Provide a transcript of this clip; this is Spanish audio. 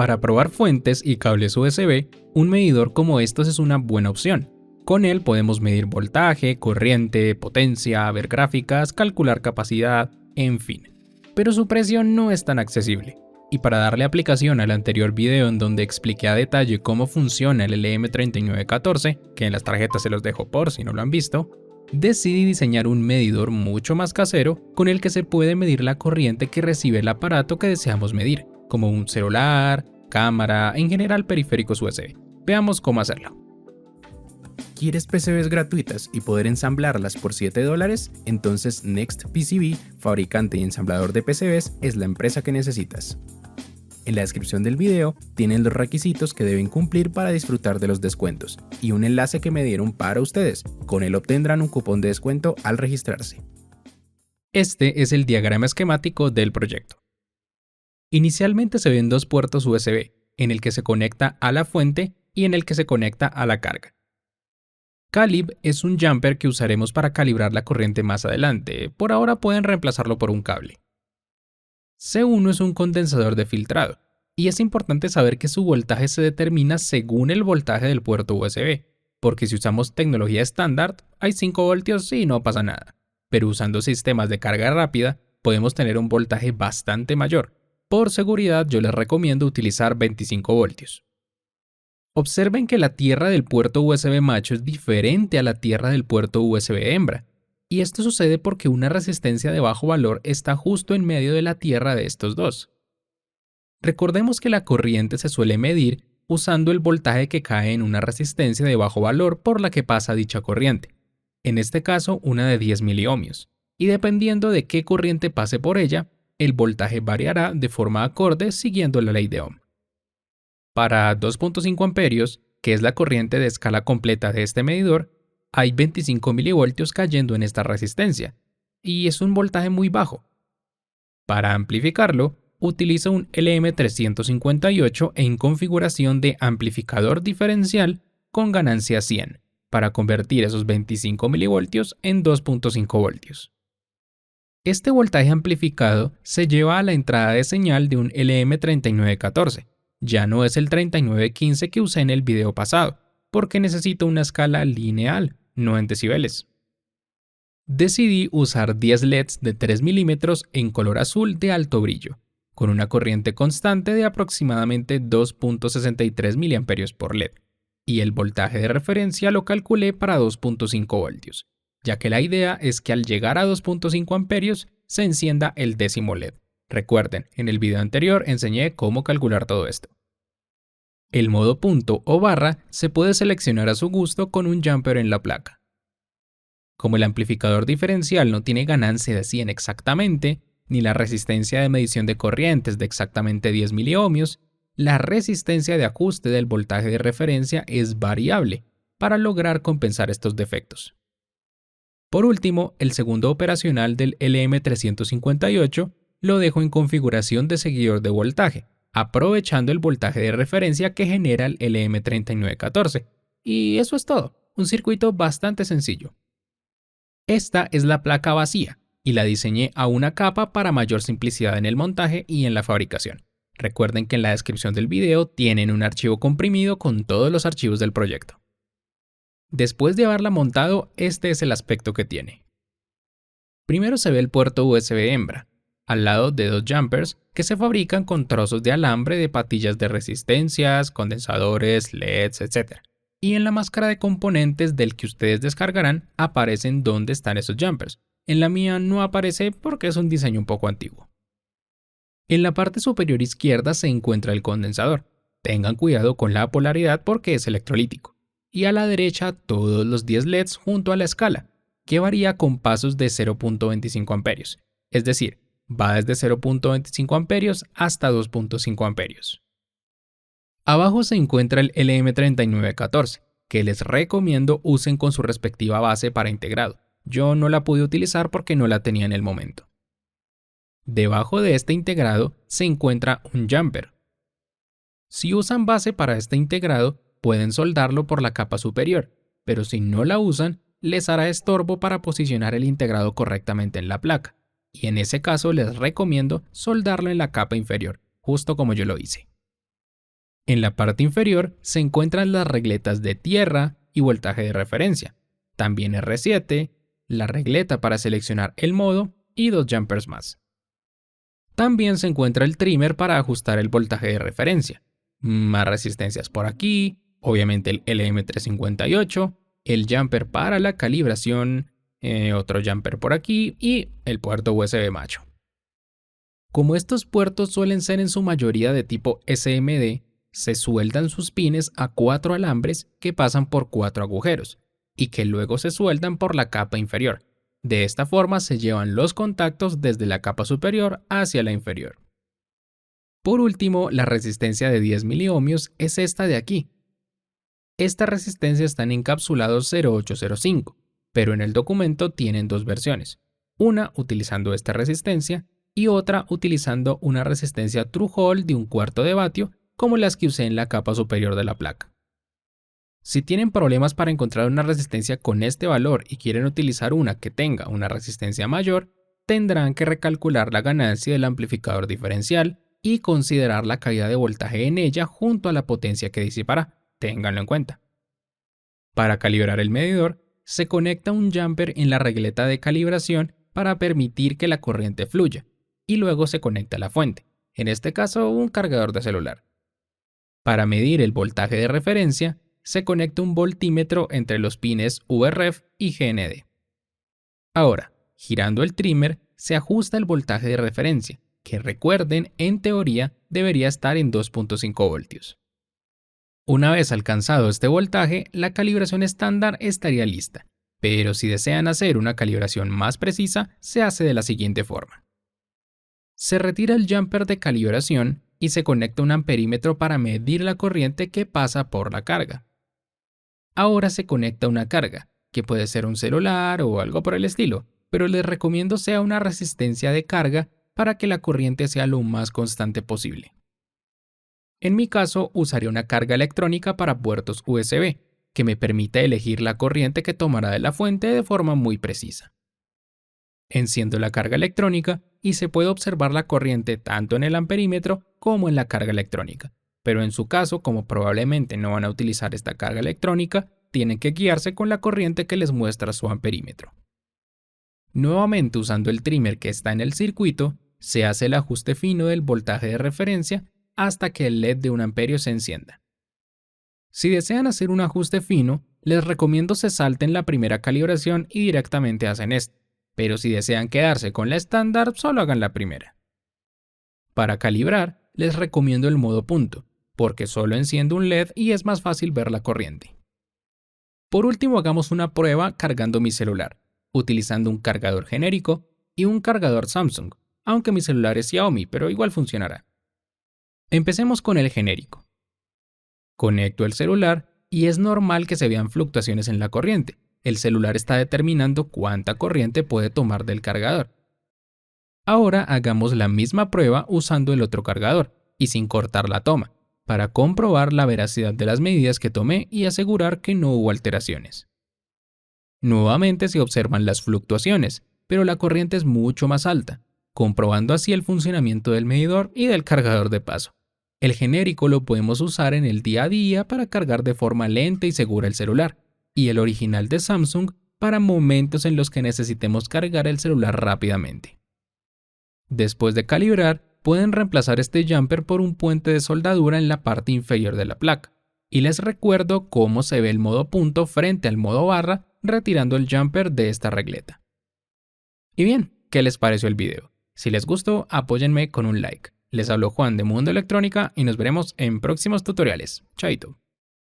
Para probar fuentes y cables USB, un medidor como estos es una buena opción. Con él podemos medir voltaje, corriente, potencia, ver gráficas, calcular capacidad, en fin. Pero su precio no es tan accesible. Y para darle aplicación al anterior video en donde expliqué a detalle cómo funciona el LM3914, que en las tarjetas se los dejo por si no lo han visto, decidí diseñar un medidor mucho más casero con el que se puede medir la corriente que recibe el aparato que deseamos medir, como un celular, cámara, en general periféricos USB. Veamos cómo hacerlo. ¿Quieres PCBs gratuitas y poder ensamblarlas por $7? Entonces Next PCB, fabricante y ensamblador de PCBs, es la empresa que necesitas. En la descripción del video tienen los requisitos que deben cumplir para disfrutar de los descuentos y un enlace que me dieron para ustedes. Con él obtendrán un cupón de descuento al registrarse. Este es el diagrama esquemático del proyecto. Inicialmente se ven dos puertos USB, en el que se conecta a la fuente y en el que se conecta a la carga. Calib es un jumper que usaremos para calibrar la corriente más adelante. Por ahora pueden reemplazarlo por un cable. C1 es un condensador de filtrado, y es importante saber que su voltaje se determina según el voltaje del puerto USB, porque si usamos tecnología estándar, hay 5 voltios y no pasa nada. Pero usando sistemas de carga rápida, podemos tener un voltaje bastante mayor. Por seguridad, yo les recomiendo utilizar 25 voltios. Observen que la tierra del puerto USB macho es diferente a la tierra del puerto USB hembra, y esto sucede porque una resistencia de bajo valor está justo en medio de la tierra de estos dos. Recordemos que la corriente se suele medir usando el voltaje que cae en una resistencia de bajo valor por la que pasa dicha corriente, en este caso una de 10 miliohmios, y dependiendo de qué corriente pase por ella, el voltaje variará de forma acorde siguiendo la ley de Ohm. Para 2.5 amperios, que es la corriente de escala completa de este medidor, hay 25 milivoltios cayendo en esta resistencia, y es un voltaje muy bajo. Para amplificarlo, utilizo un LM358 en configuración de amplificador diferencial con ganancia 100, para convertir esos 25 milivoltios en 2.5 voltios. Este voltaje amplificado se lleva a la entrada de señal de un LM3914, ya no es el 3915 que usé en el video pasado, porque necesito una escala lineal, no en decibeles. Decidí usar 10 LEDs de 3 milímetros en color azul de alto brillo, con una corriente constante de aproximadamente 2.63 mA por LED, y el voltaje de referencia lo calculé para 2.5 voltios, ya que la idea es que al llegar a 2.5 amperios se encienda el décimo LED. Recuerden, en el video anterior enseñé cómo calcular todo esto. El modo punto o barra se puede seleccionar a su gusto con un jumper en la placa. Como el amplificador diferencial no tiene ganancia de 100 exactamente, ni la resistencia de medición de corrientes de exactamente 10 miliohmios, la resistencia de ajuste del voltaje de referencia es variable para lograr compensar estos defectos. Por último, el segundo operacional del LM358 lo dejo en configuración de seguidor de voltaje, aprovechando el voltaje de referencia que genera el LM3914. Y eso es todo, un circuito bastante sencillo. Esta es la placa vacía, y la diseñé a una capa para mayor simplicidad en el montaje y en la fabricación. Recuerden que en la descripción del video tienen un archivo comprimido con todos los archivos del proyecto. Después de haberla montado, este es el aspecto que tiene. Primero se ve el puerto USB hembra, al lado de dos jumpers que se fabrican con trozos de alambre de patillas de resistencias, condensadores, LEDs, etc. Y en la máscara de componentes del que ustedes descargarán aparecen dónde están esos jumpers. En la mía no aparece porque es un diseño un poco antiguo. En la parte superior izquierda se encuentra el condensador. Tengan cuidado con la polaridad porque es electrolítico. Y a la derecha todos los 10 LEDs junto a la escala, que varía con pasos de 0.25 amperios. Es decir, va desde 0.25 amperios hasta 2.5 amperios. Abajo se encuentra el LM3914, que les recomiendo usen con su respectiva base para integrado. Yo no la pude utilizar porque no la tenía en el momento. Debajo de este integrado se encuentra un jumper. Si usan base para este integrado, pueden soldarlo por la capa superior, pero si no la usan, les hará estorbo para posicionar el integrado correctamente en la placa, y en ese caso les recomiendo soldarlo en la capa inferior, justo como yo lo hice. En la parte inferior se encuentran las regletas de tierra y voltaje de referencia, también R7, la regleta para seleccionar el modo y 2 jumpers más. También se encuentra el trimmer para ajustar el voltaje de referencia, más resistencias por aquí, obviamente el LM358, el jumper para la calibración, otro jumper por aquí y el puerto USB macho. Como estos puertos suelen ser en su mayoría de tipo SMD, se sueldan sus pines a 4 alambres que pasan por 4 agujeros y que luego se sueldan por la capa inferior. De esta forma se llevan los contactos desde la capa superior hacia la inferior. Por último, la resistencia de 10 miliohmios es esta de aquí. Esta resistencia está en encapsulado 0805, pero en el documento tienen dos versiones, una utilizando esta resistencia y otra utilizando una resistencia Through-Hole de 1/4 de vatio como las que usé en la capa superior de la placa. Si tienen problemas para encontrar una resistencia con este valor y quieren utilizar una que tenga una resistencia mayor, tendrán que recalcular la ganancia del amplificador diferencial y considerar la caída de voltaje en ella junto a la potencia que disipará. Ténganlo en cuenta. Para calibrar el medidor, se conecta un jumper en la regleta de calibración para permitir que la corriente fluya, y luego se conecta a la fuente, en este caso un cargador de celular. Para medir el voltaje de referencia, se conecta un voltímetro entre los pines VREF y GND. Ahora, girando el trimmer, se ajusta el voltaje de referencia, que recuerden, en teoría, debería estar en 2.5 voltios. Una vez alcanzado este voltaje, la calibración estándar estaría lista, pero si desean hacer una calibración más precisa, se hace de la siguiente forma. Se retira el jumper de calibración y se conecta un amperímetro para medir la corriente que pasa por la carga. Ahora se conecta una carga, que puede ser un celular o algo por el estilo, pero les recomiendo sea una resistencia de carga para que la corriente sea lo más constante posible. En mi caso, usaré una carga electrónica para puertos USB, que me permite elegir la corriente que tomará de la fuente de forma muy precisa. Enciendo la carga electrónica y se puede observar la corriente tanto en el amperímetro como en la carga electrónica, pero en su caso, como probablemente no van a utilizar esta carga electrónica, tienen que guiarse con la corriente que les muestra su amperímetro. Nuevamente usando el trimmer que está en el circuito, se hace el ajuste fino del voltaje de referencia hasta que el LED de 1 amperio se encienda. Si desean hacer un ajuste fino, les recomiendo se salten la primera calibración y directamente hacen esto, pero si desean quedarse con la estándar, solo hagan la primera. Para calibrar, les recomiendo el modo punto, porque solo enciende un LED y es más fácil ver la corriente. Por último, hagamos una prueba cargando mi celular, utilizando un cargador genérico y un cargador Samsung, aunque mi celular es Xiaomi, pero igual funcionará. Empecemos con el genérico. Conecto el celular y es normal que se vean fluctuaciones en la corriente. El celular está determinando cuánta corriente puede tomar del cargador. Ahora hagamos la misma prueba usando el otro cargador y sin cortar la toma, para comprobar la veracidad de las medidas que tomé y asegurar que no hubo alteraciones. Nuevamente se observan las fluctuaciones, pero la corriente es mucho más alta, comprobando así el funcionamiento del medidor y del cargador de paso. El genérico lo podemos usar en el día a día para cargar de forma lenta y segura el celular, y el original de Samsung para momentos en los que necesitemos cargar el celular rápidamente. Después de calibrar, pueden reemplazar este jumper por un puente de soldadura en la parte inferior de la placa. Y les recuerdo cómo se ve el modo punto frente al modo barra retirando el jumper de esta regleta. Y bien, ¿qué les pareció el video? Si les gustó, apóyenme con un like. Les habló Juan de Mundo Electrónica y nos veremos en próximos tutoriales. Chaito.